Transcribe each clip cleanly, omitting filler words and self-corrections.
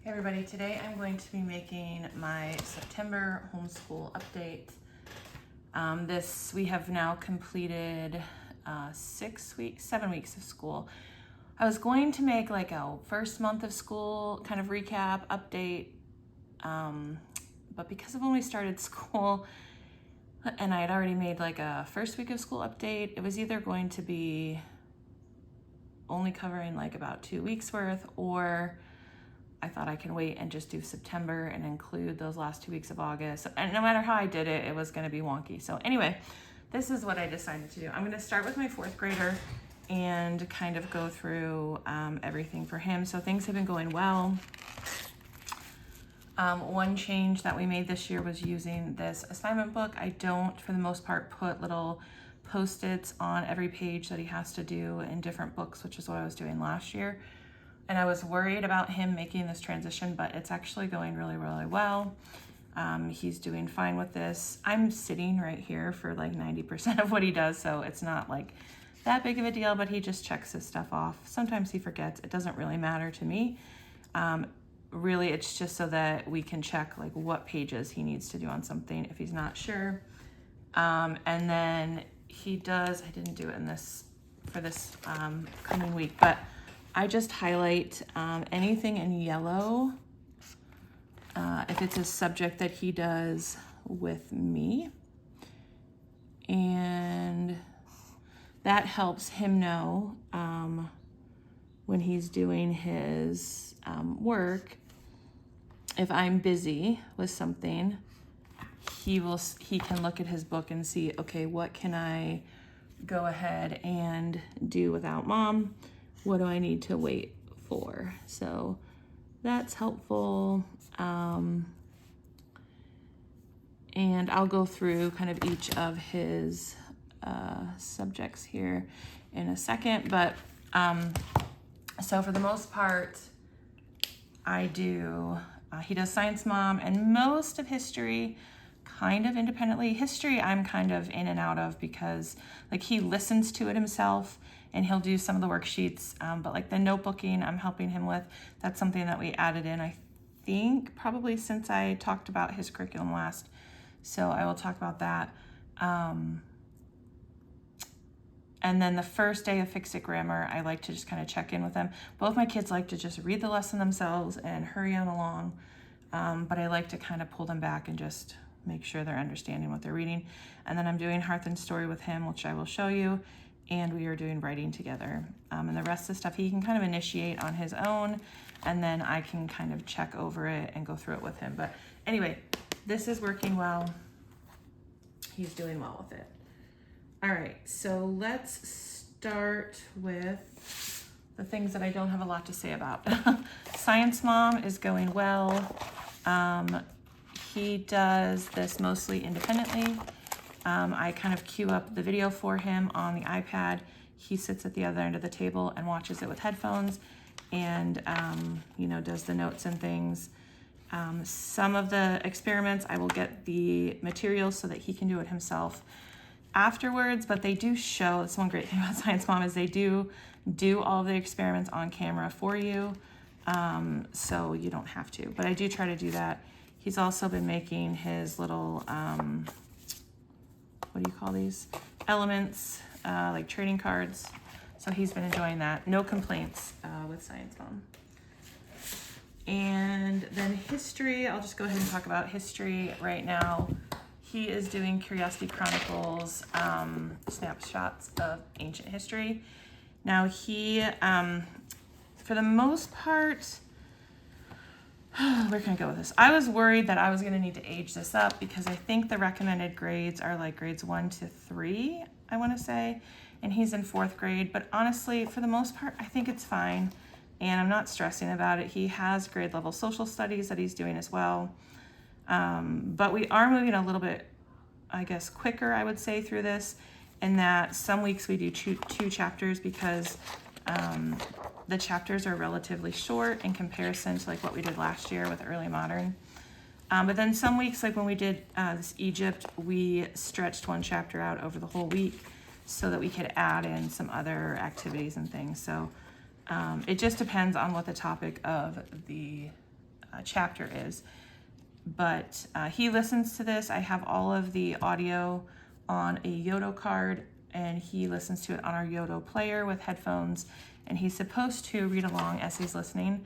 Hey everybody, today I'm going to be making my September homeschool update. We have now completed 7 weeks of school. I was going to make like a first month of school kind of recap update, but because of when we started school and I had already made like a first week of school update, it was either going to be only covering like about 2 weeks worth, or I thought I can wait and just do September and include those last 2 weeks of August. And no matter how I did it, it was going to be wonky. So anyway, this is what I decided to do. I'm going to start with my 4th grader and kind of go through everything for him. So things have been going well. One change that we made this year was using this assignment book. I don't, for the most part, put little Post-its on every page that he has to do in different books, which is what I was doing last year. And I was worried about him making this transition, but it's actually going really, really well. He's doing fine with this. I'm sitting right here for like 90% of what he does, so it's not like that big of a deal, but he just checks his stuff off. Sometimes he forgets. It doesn't really matter to me. Really, it's just so that we can check like what pages he needs to do on something if he's not sure. And then he does, I didn't do it for this coming week, but I just highlight anything in yellow if it's a subject that he does with me. And that helps him know when he's doing his work, if I'm busy with something, he can look at his book and see, okay, what can I go ahead and do without mom? What do I need to wait for? So that's helpful. And I'll go through kind of each of his subjects here in a second. But so for the most part, he does science mom and most of history kind of independently. History I'm kind of in and out of because like he listens to it himself and he'll do some of the worksheets, but like the notebooking I'm helping him with, that's something that we added in, I think, probably since I talked about his curriculum last. So I will talk about that. And then the first day of Fix It Grammar, I like to just kind of check in with them. Both my kids like to just read the lesson themselves and hurry on along, but I like to kind of pull them back and just make sure they're understanding what they're reading. And then I'm doing Hearth and Story with him, which I will show you. And we are doing writing together. And the rest of the stuff he can kind of initiate on his own, and then I can kind of check over it and go through it with him. But anyway, this is working well. He's doing well with it. All right, so let's start with the things that I don't have a lot to say about. Science Mom is going well. He does this mostly independently. I kind of queue up the video for him on the iPad. He sits at the other end of the table and watches it with headphones and, does the notes and things. Some of the experiments, I will get the materials so that he can do it himself afterwards, but they do show, that's one great thing about Science Mom is they do all of the experiments on camera for you, so you don't have to, but I do try to do that. He's also been making his little, what do you call these? Elements, like trading cards. So he's been enjoying that. No complaints with Science Mom. And then history, I'll just go ahead and talk about history right now. He is doing Curiosity Chronicles, snapshots of ancient history. Now he, for the most part, where can I go with this? I was worried that I was going to need to age this up because I think the recommended grades are like grades 1 to 3, I want to say, and he's in 4th grade. But honestly, for the most part, I think it's fine, and I'm not stressing about it. He has grade level social studies that he's doing as well, but we are moving a little bit, I guess, quicker, I would say, through this, in that some weeks we do two chapters because the chapters are relatively short in comparison to like what we did last year with early modern. But then some weeks, like when we did this Egypt, we stretched one chapter out over the whole week so that we could add in some other activities and things. So it just depends on what the topic of the chapter is. But he listens to this. I have all of the audio on a Yodo card, and he listens to it on our Yodo player with headphones, and he's supposed to read along as he's listening.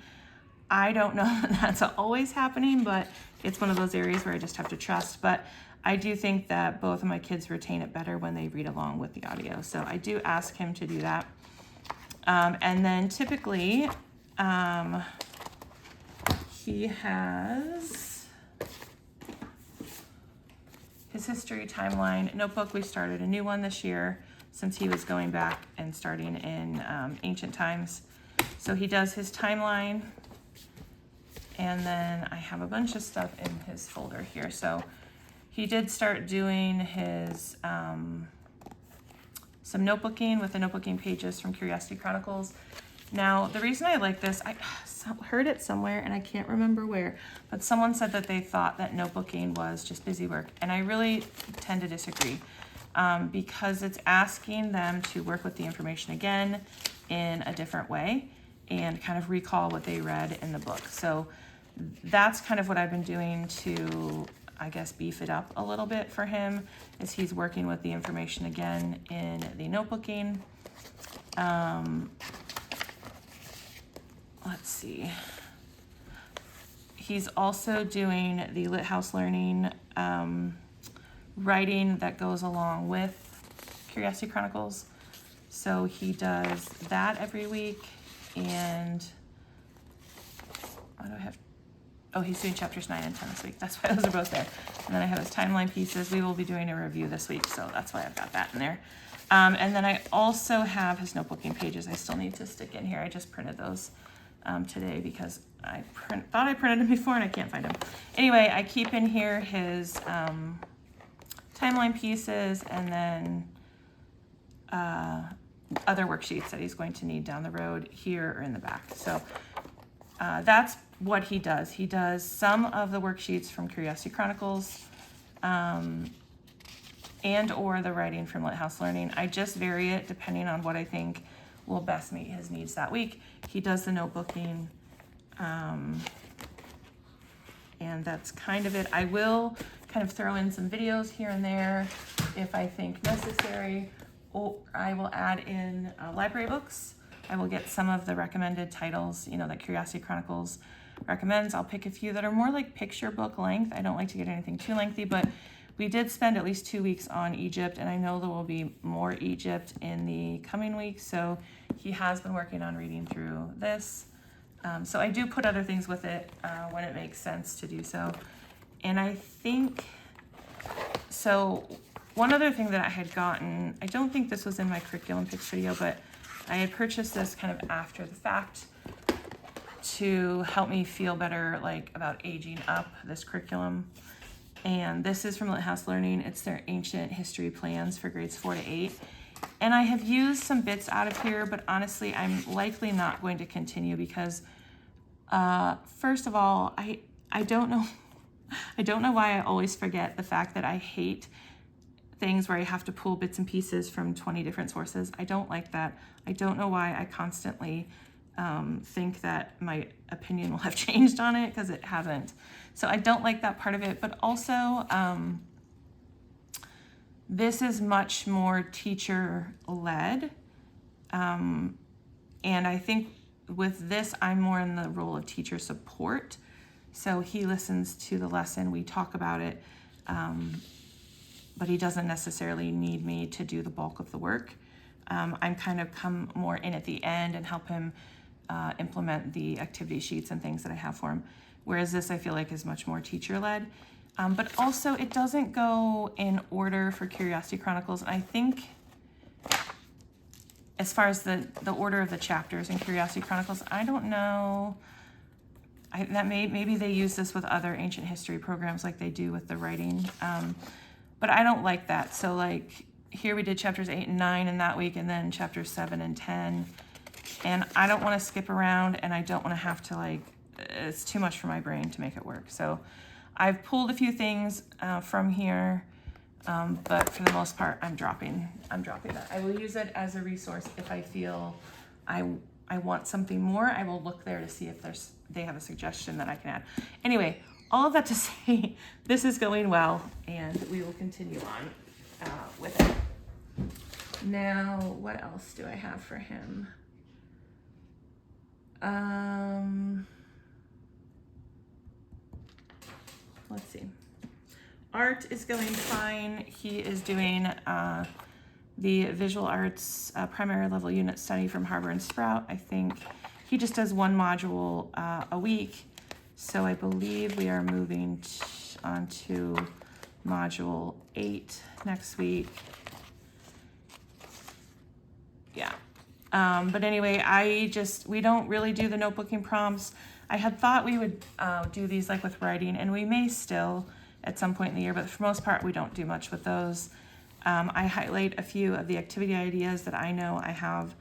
I don't know that that's always happening, but it's one of those areas where I just have to trust. But I do think that both of my kids retain it better when they read along with the audio. So I do ask him to do that. And then typically he has his history timeline notebook. We started a new one this year since he was going back and starting in ancient times. So he does his timeline, and then I have a bunch of stuff in his folder here. So he did start doing his some notebooking with the notebooking pages from Curiosity Chronicles. Now, the reason I like this, I heard it somewhere and I can't remember where, but someone said that they thought that notebooking was just busy work. And I really tend to disagree because it's asking them to work with the information again in a different way and kind of recall what they read in the book. So that's kind of what I've been doing to, I guess, beef it up a little bit for him, is he's working with the information again in the notebooking. Let's see. He's also doing the Lit House Learning writing that goes along with Curiosity Chronicles. So he does that every week, and what do I have? Oh, he's doing chapters 9 and 10 this week. That's why those are both there. And then I have his timeline pieces. We will be doing a review this week, so that's why I've got that in there. And then I also have his notebooking pages I still need to stick in here. I just printed those today because I thought I printed them before and I can't find them. Anyway, I keep in here his timeline pieces, and then other worksheets that he's going to need down the road here or in the back. So that's what he does. He does some of the worksheets from Curiosity Chronicles and or the writing from Lit House Learning. I just vary it depending on what I think will best meet his needs that week. He does the notebooking, and that's kind of it. I will kind of throw in some videos here and there if I think necessary, or I will add in library books. I will get some of the recommended titles, that Curiosity Chronicles recommends. I'll pick a few that are more like picture book length. I don't like to get anything too lengthy, but we did spend at least 2 weeks on Egypt, and I know there will be more Egypt in the coming weeks, so he has been working on reading through this. So I do put other things with it when it makes sense to do so. And I think, so one other thing that I had gotten, I don't think this was in my curriculum picks video, but I had purchased this kind of after the fact to help me feel better about aging up this curriculum. And this is from Lit House Learning. It's their ancient history plans for grades 4 to 8. And I have used some bits out of here, but honestly, I'm likely not going to continue because, first of all, I don't know why I always forget the fact that I hate things where I have to pull bits and pieces from 20 different sources. I don't like that. I don't know why I constantly think that my opinion will have changed on it, because it hasn't. So I don't like that part of it, but also this is much more teacher-led. And I think with this, I'm more in the role of teacher support. So he listens to the lesson, we talk about it, but he doesn't necessarily need me to do the bulk of the work. I'm kind of come more in at the end and help him implement the activity sheets and things that I have for him. Whereas this, I feel like, is much more teacher-led. But also, it doesn't go in order for Curiosity Chronicles. And I think, as far as the order of the chapters in Curiosity Chronicles, I don't know. Maybe they use this with other ancient history programs like they do with the writing. But I don't like that. So, here we did chapters 8 and 9 in that week, and then chapters 7 and 10. And I don't want to skip around, and I don't want to have to, it's too much for my brain to make it work. So I've pulled a few things from here, but for the most part, I'm dropping that. I will use it as a resource if I feel I I want something more, I will look there to see if they have a suggestion that I can add. Anyway, all of that to say, this is going well, and we will continue on with it. Now, what else do I have for him? Let's see. Art is going fine. He is doing the visual arts primary level unit study from Harbor and Sprout. I think he just does one module a week. So I believe we are moving on to module 8 next week. Yeah. But anyway, we don't really do the notebooking prompts. I had thought we would do these like with writing, and we may still at some point in the year, but for the most part, we don't do much with those. I highlight a few of the activity ideas that I know I have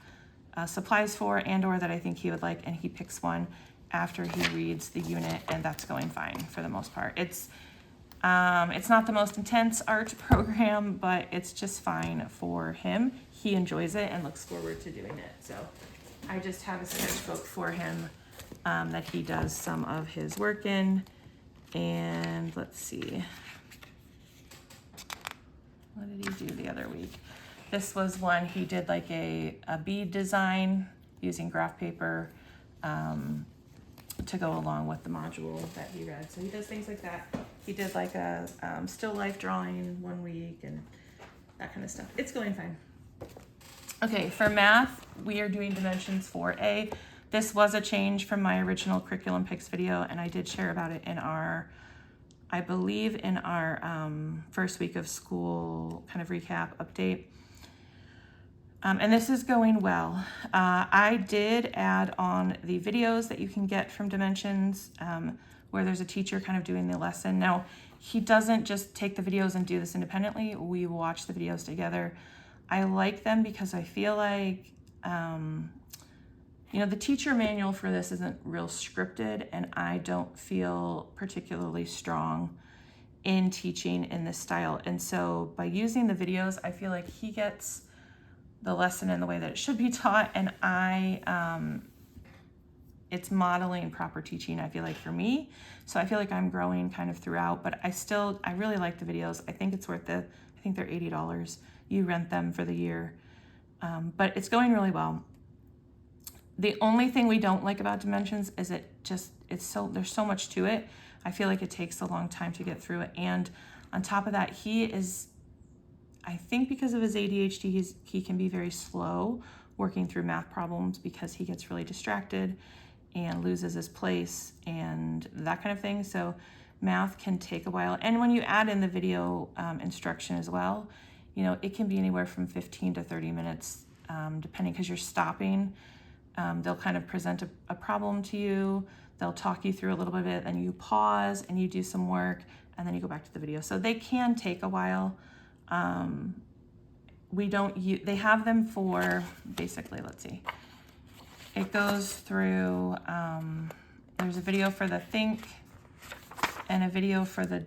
supplies for and or that I think he would like, and he picks one after he reads the unit, and that's going fine for the most part. It's not the most intense art program, but it's just fine for him. He enjoys it and looks forward to doing it. So I just have a sketchbook for him that he does some of his work in. And let's see, what did he do the other week? This was one he did like a bead design using graph paper to go along with the module that he read. So he does things like that. He did like a still life drawing one week and that kind of stuff. It's going fine. Okay, for math, we are doing Dimensions 4A. This was a change from my original curriculum picks video, and I did share about it in our, I believe in our first week of school kind of recap update. And this is going well. I did add on the videos that you can get from Dimensions, where there's a teacher kind of doing the lesson. Now, he doesn't just take the videos and do this independently. We watch the videos together. I like them because I feel like, the teacher manual for this isn't real scripted, and I don't feel particularly strong in teaching in this style. And so by using the videos, I feel like he gets the lesson in the way that it should be taught, and it's modeling proper teaching, I feel like, for me. So I feel like I'm growing kind of throughout, but I really like the videos. I think it's worth it. I think they're $80. You rent them for the year. But it's going really well. The only thing we don't like about Dimensions is there's so much to it. I feel like it takes a long time to get through it. And on top of that, I think because of his ADHD, he can be very slow working through math problems because he gets really distracted and loses his place and that kind of thing. So math can take a while. And when you add in the video instruction as well, it can be anywhere from 15 to 30 minutes, depending, because you're stopping. They'll kind of present a problem to you. They'll talk you through a little bit of it, then you pause and you do some work, and then you go back to the video. So they can take a while. They have them for basically, let's see. It goes through, there's a video for the think and a video for the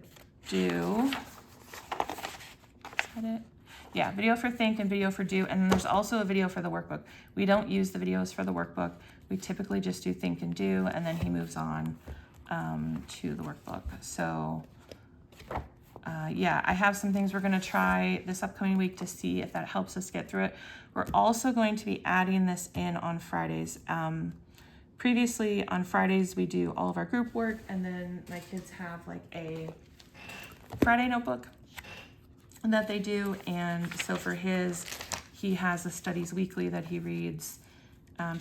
do. Is that it? Yeah, video for think and video for do. And then there's also a video for the workbook. We don't use the videos for the workbook. We typically just do think and do, and then he moves on to the workbook. So I have some things we're gonna try this upcoming week to see if that helps us get through it. We're also going to be adding this in on Fridays. Previously on Fridays, we do all of our group work, and then my kids have like a Friday notebook that they do. And so for he has a studies weekly that he reads.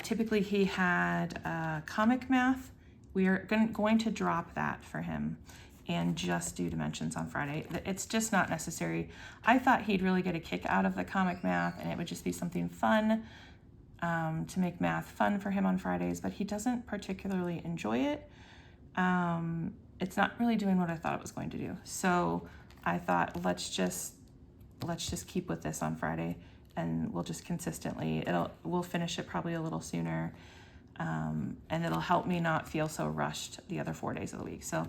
Typically he had comic math. We are going to drop that for him and just do Dimensions on Friday. It's just not necessary. I thought he'd really get a kick out of the comic math, and it would just be something fun to make math fun for him on Fridays, but he doesn't particularly enjoy it. It's not really doing what I thought it was going to do. So I thought, let's just keep with this on Friday, and we'll just consistently, we'll finish it probably a little sooner, and it'll help me not feel so rushed the other 4 days of the week. So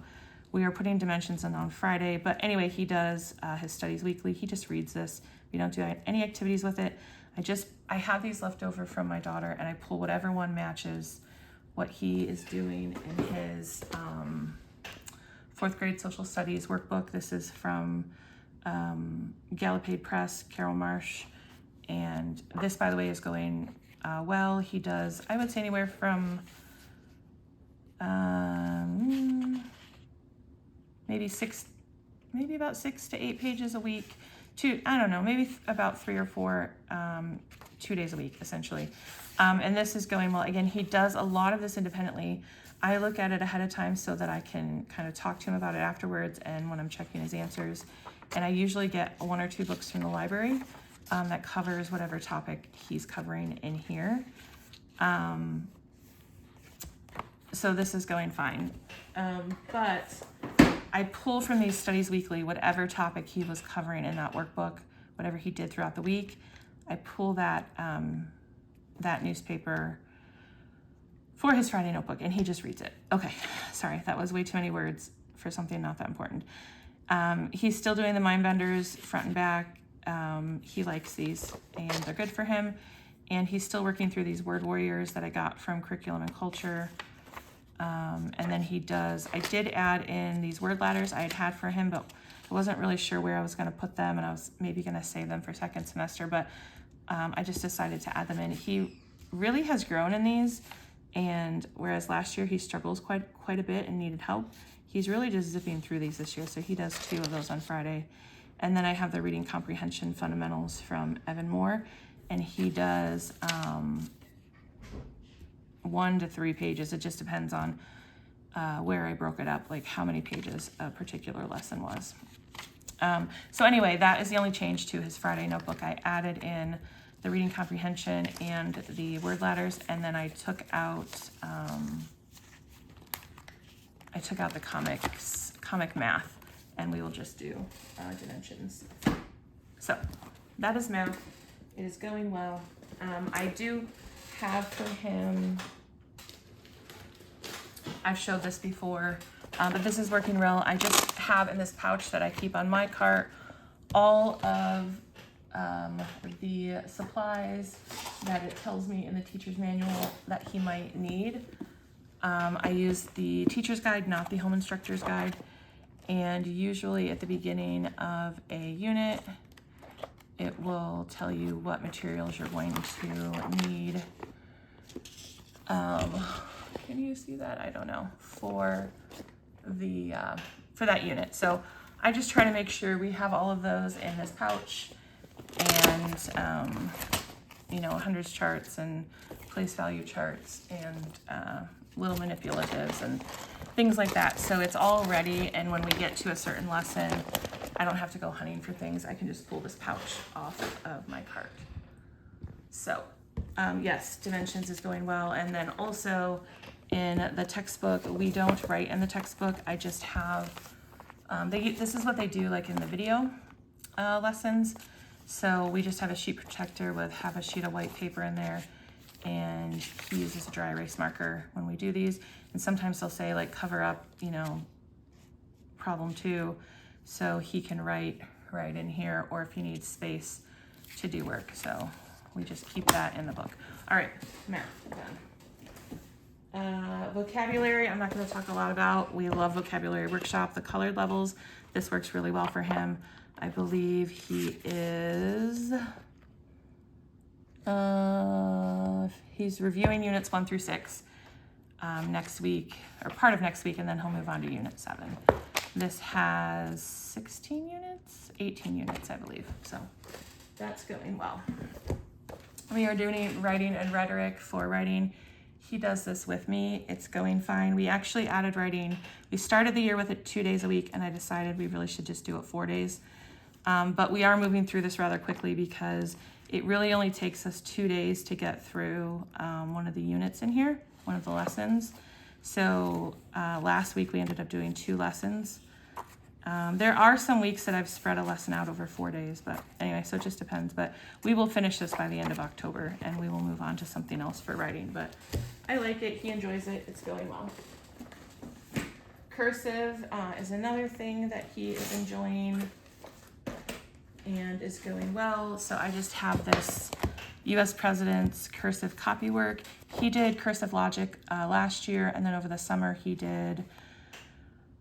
we are putting Dimensions in on Friday, but anyway, he does his studies weekly. He just reads this. We don't do any activities with it. I have these left over from my daughter, and I pull whatever one matches what he is doing in his 4th grade social studies workbook. This is from Gallopade Press, Carol Marsh. And this, by the way, is going well. He does, I would say, anywhere from maybe about 6 to 8 pages a week to, I don't know, maybe about 3 or 4, 2 days a week, essentially. And this is going well. Again, he does a lot of this independently. I look at it ahead of time so that I can kind of talk to him about it afterwards and when I'm checking his answers. And I usually get 1 or 2 books from the library that covers whatever topic he's covering in here. So this is going fine. But I pull from these studies weekly whatever topic he was covering in that workbook, whatever he did throughout the week. I pull that that newspaper for his Friday notebook, and he just reads it. Okay, sorry, that was way too many words for something not that important. He's still doing the mind benders front and back. He likes these, and they're good for him. And he's still working through these word warriors that I got from Curriculum and Culture. And then he does, I did add in these word ladders I had for him, but I wasn't really sure where I was going to put them, and I was maybe going to save them for second semester, but I just decided to add them in. He really has grown in these, and whereas last year he struggles quite a bit and needed help, he's really just zipping through these this year. So he does 2 of those on Friday. And then I have the Reading Comprehension Fundamentals from Evan Moore, and he does 1 to 3 pages. It just depends on where I broke it up, like how many pages a particular lesson was. So anyway, that is the only change to his Friday notebook. I added in the reading comprehension and the word ladders, and then I took out the comic math, and we will just do dimensions. So that is math. It is going well. I do have for him, I've showed this before, but this is working well. I just have in this pouch that I keep on my cart all of the supplies that it tells me in the teacher's manual that he might need. I use the teacher's guide, not the home instructor's guide. And usually at the beginning of a unit, it will tell you what materials you're going to need. Can you see that? I don't know, for that unit. So I just try to make sure we have all of those in this pouch, and hundreds charts and place value charts and little manipulatives and things like that. So it's all ready, and when we get to a certain lesson, I don't have to go hunting for things. I can just pull this pouch off of my cart. So yes, dimensions is going well. And then also in the textbook, we don't write in the textbook. I just have, this is what they do like in the video lessons. So we just have a sheet protector with half a sheet of white paper in there, and he uses a dry erase marker when we do these. And sometimes they'll say like cover up, problem 2, so he can write right in here, or if he needs space to do work. So we just keep that in the book. All right, math done. Vocabulary, I'm not going to talk a lot about. We love vocabulary workshop, the colored levels. This works really well for him. I believe he is, he's reviewing units 1 through 6 next week, or part of next week, and then he'll move on to unit 7. This has 16 units, 18 units, I believe. So that's going well. We are doing writing and rhetoric for writing. He does this with me. It's going fine. We actually added writing. We started the year with it 2 days a week, and I decided we really should just do it 4 days. But we are moving through this rather quickly because it really only takes us 2 days to get through one of the units in here, one of the lessons. So last week we ended up doing 2 lessons. There are some weeks that I've spread a lesson out over 4 days, but anyway, so it just depends. But we will finish this by the end of October, and we will move on to something else for writing. But I like it. He enjoys it. It's going well. Cursive is another thing that he is enjoying and is going well. So I just have this U.S. President's cursive copy work. He did cursive logic last year, and then over the summer he did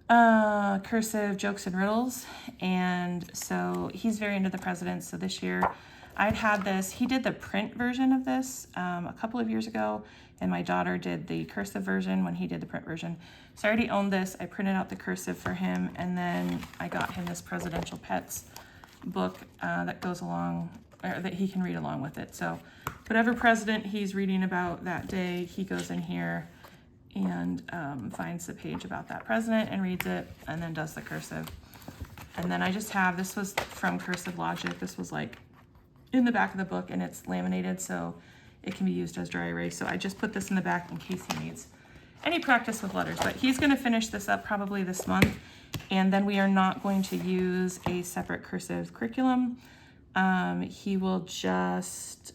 cursive jokes and riddles. And so he's very into the presidents. So this year I'd had this. He did the print version of this a couple of years ago, and my daughter did the cursive version when he did the print version. So I already owned this. I printed out the cursive for him, and then I got him this Presidential Pets book that goes along, or that he can read along with it. So whatever president he's reading about that day, he goes in here and finds the page about that president and reads it, and then does the cursive. And then I just have, this was from Cursive Logic. This was like in the back of the book, and it's laminated, so it can be used as dry erase. So I just put this in the back in case he needs any practice with letters. But he's going to finish this up probably this month, and then we are not going to use a separate cursive curriculum. He will just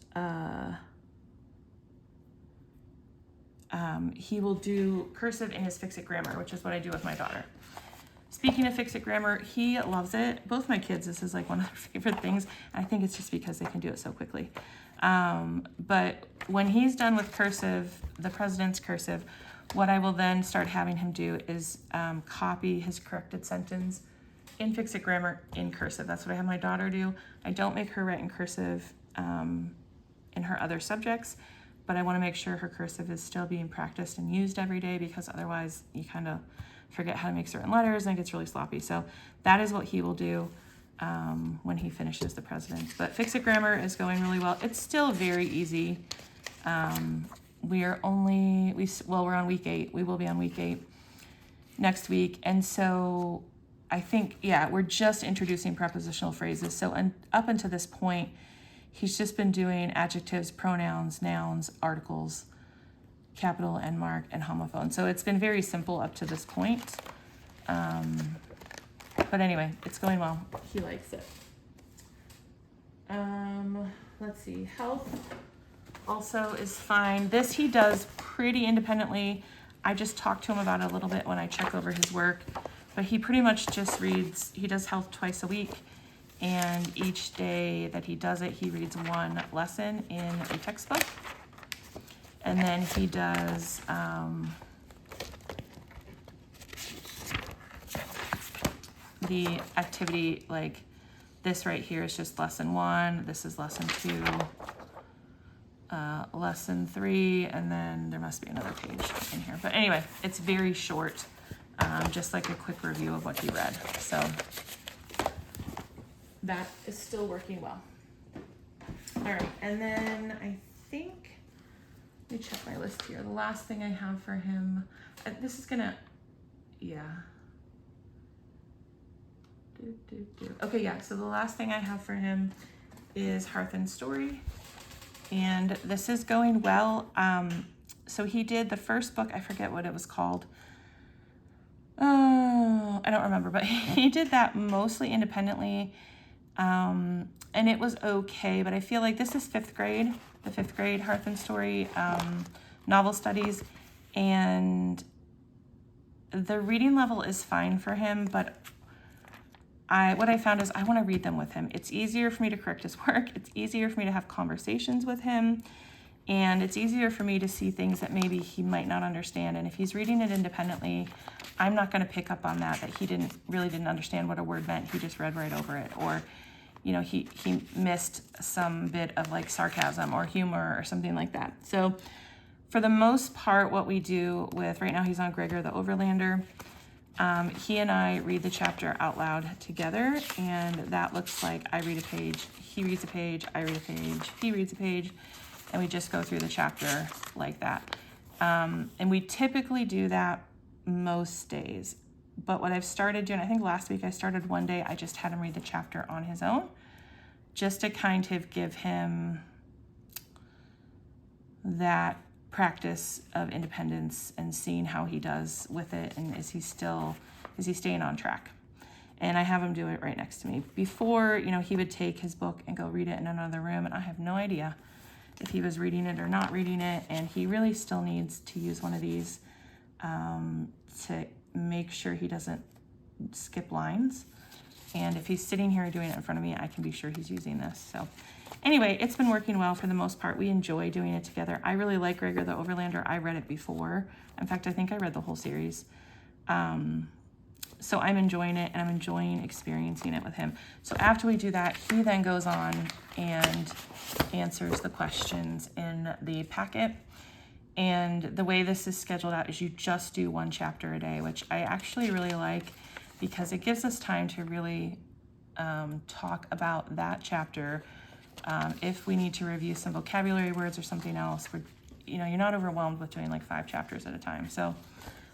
he will do cursive in his Fix-It Grammar, which is what I do with my daughter. Speaking of Fix-It Grammar, he loves it. Both my kids, this is like one of their favorite things. I think it's just because they can do it so quickly. But when he's done with cursive, the president's cursive, what I will then start having him do is copy his corrected sentence in Fix-It Grammar in cursive. That's what I have my daughter do. I don't make her write in cursive in her other subjects, but I want to make sure her cursive is still being practiced and used every day, because otherwise you kind of forget how to make certain letters and it gets really sloppy. So that is what he will do when he finishes the president. But Fix-It Grammar is going really well. It's still very easy. We're on week 8. We will be on week 8 next week. And so I think, yeah, we're just introducing prepositional phrases. So up until this point, he's just been doing adjectives, pronouns, nouns, articles, capital N mark, and homophone. So it's been very simple up to this point. But anyway, it's going well. He likes it. Let's see. Health also is fine. This he does pretty independently. I just talk to him about it a little bit when I check over his work. But he pretty much just reads, he does health twice a week. And each day that he does it, he reads one lesson in a textbook. And then he does the activity, like this right here is just lesson 1. This is lesson 2, lesson 3, and then there must be another page in here. But anyway, it's very short, just like a quick review of what he read. So that is still working well. All right, and then I think, let me check my list here. The last thing I have for him, this is gonna, yeah. Okay, yeah, so the last thing I have for him is Hearth and Story, and this is going well. So he did the first book, I forget what it was called. Oh, I don't remember, but he did that mostly independently, and it was okay, but I feel like this is 5th grade, the 5th grade Hearth and Story novel studies, and the reading level is fine for him, but what I found is I want to read them with him. It's easier for me to correct his work. It's easier for me to have conversations with him. And it's easier for me to see things that maybe he might not understand. And if he's reading it independently, I'm not going to pick up on that he really didn't understand what a word meant. He just read right over it. Or, you know, he missed some bit of like sarcasm or humor or something like that. So for the most part, what we do with, right now he's on Gregor the Overlander. He and I read the chapter out loud together, and that looks like I read a page, he reads a page, I read a page, he reads a page, and we just go through the chapter like that. And we typically do that most days. But what I've started doing, I think last week I started one day, I just had him read the chapter on his own, just to kind of give him that practice of independence and seeing how he does with it, and is he staying on track. And I have him do it right next to me. Before, you know, he would take his book and go read it in another room, and I have no idea if he was reading it or not reading it, and he really still needs to use one of these to make sure he doesn't skip lines. And if he's sitting here doing it in front of me, I can be sure he's using this. So anyway, it's been working well for the most part. We enjoy doing it together. I really like Gregor the Overlander. I read it before. In fact, I think I read the whole series. So I'm enjoying it, and I'm enjoying experiencing it with him. So after we do that, he then goes on and answers the questions in the packet. And the way this is scheduled out is you just do one chapter a day, which I actually really like because it gives us time to really talk about that chapter. If we need to review some vocabulary words or something else, you're not overwhelmed with doing like 5 chapters at a time. So,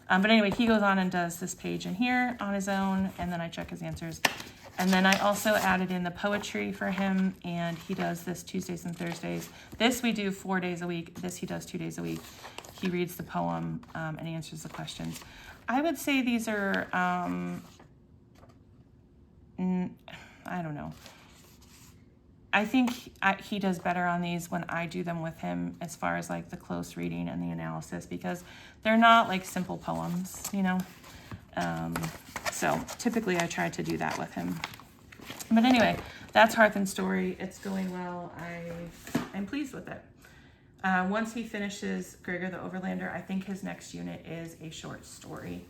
but anyway, he goes on and does this page in here on his own, and then I check his answers. And then I also added in the poetry for him, and he does this Tuesdays and Thursdays. This we do 4 days a week. This he does 2 days a week. He reads the poem and he answers the questions. I would say these are, I don't know. I think he does better on these when I do them with him as far as like the close reading and the analysis, because they're not like simple poems, you know. So typically I try to do that with him. But anyway, that's Hearth and Story. It's going well. I'm pleased with it. Once he finishes Gregor the Overlander, I think his next unit is a short story.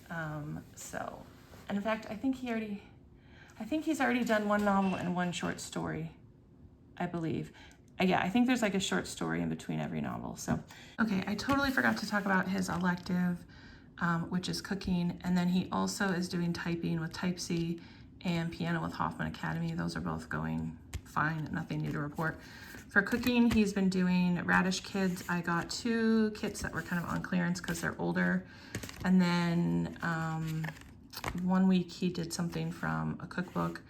And in fact, I think he's already done 1 novel and 1 short story, I believe. Yeah, I think there's like a short story in between every novel. So, okay, I totally forgot to talk about his elective, which is cooking. And then he also is doing typing with Type C and piano with Hoffman Academy. Those are both going fine, nothing new to report. For cooking, he's been doing Radish Kids. I got 2 kits that were kind of on clearance because they're older. And then 1 week he did something from a cookbook.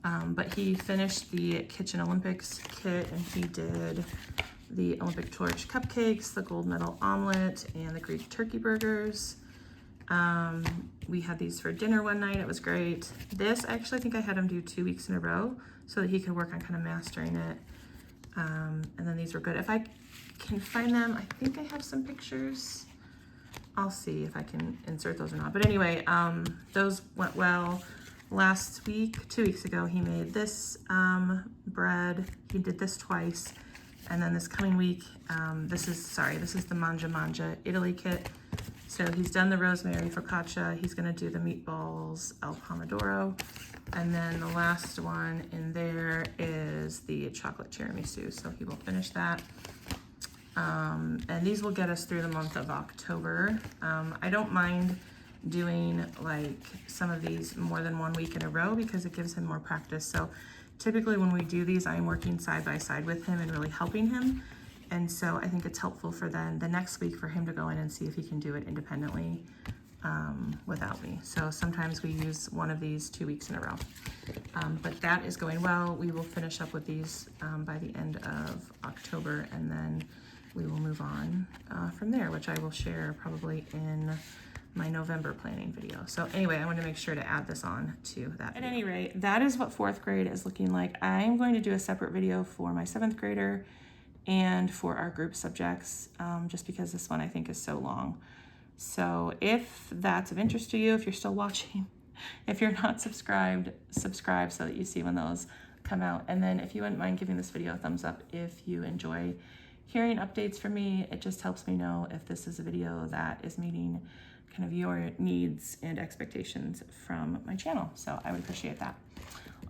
But he finished the Kitchen Olympics kit, and he did the Olympic torch cupcakes, the gold medal omelet, and the Greek turkey burgers. We had these for dinner one night. It was great. This, I actually think I had him do 2 weeks in a row so that he could work on kind of mastering it. And then these were good. If I can find them, I think I have some pictures. I'll see if I can insert those or not. But anyway, those went well. Last week, 2 weeks ago, he made this bread. He did this twice. And then this coming week, this is the Mangia Mangia Italy kit. So he's done the rosemary focaccia. He's gonna do the meatballs al pomodoro. And then the last one in there is the chocolate tiramisu. So he will finish that. And these will get us through the month of October. I don't mind doing like some of these more than 1 week in a row because it gives him more practice. So typically when we do these, I'm working side by side with him and really helping him. And so I think it's helpful for then the next week for him to go in and see if he can do it independently without me. So sometimes we use one of these 2 weeks in a row. But that is going well. We will finish up with these by the end of October, and then we will move on from there, which I will share probably in my November planning video. So anyway, I want to make sure to add this on to that video. At any rate, that is what 4th grade is looking like. I'm going to do a separate video for my 7th grader and for our group subjects, just because this one I think is so long. So if that's of interest to you, if you're still watching, if you're not subscribed, subscribe so that you see when those come out. And then if you wouldn't mind giving this video a thumbs up if you enjoy hearing updates from me, it just helps me know if this is a video that is meeting kind of your needs and expectations from my channel. So I would appreciate that.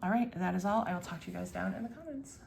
All right, that is all. I will talk to you guys down in the comments.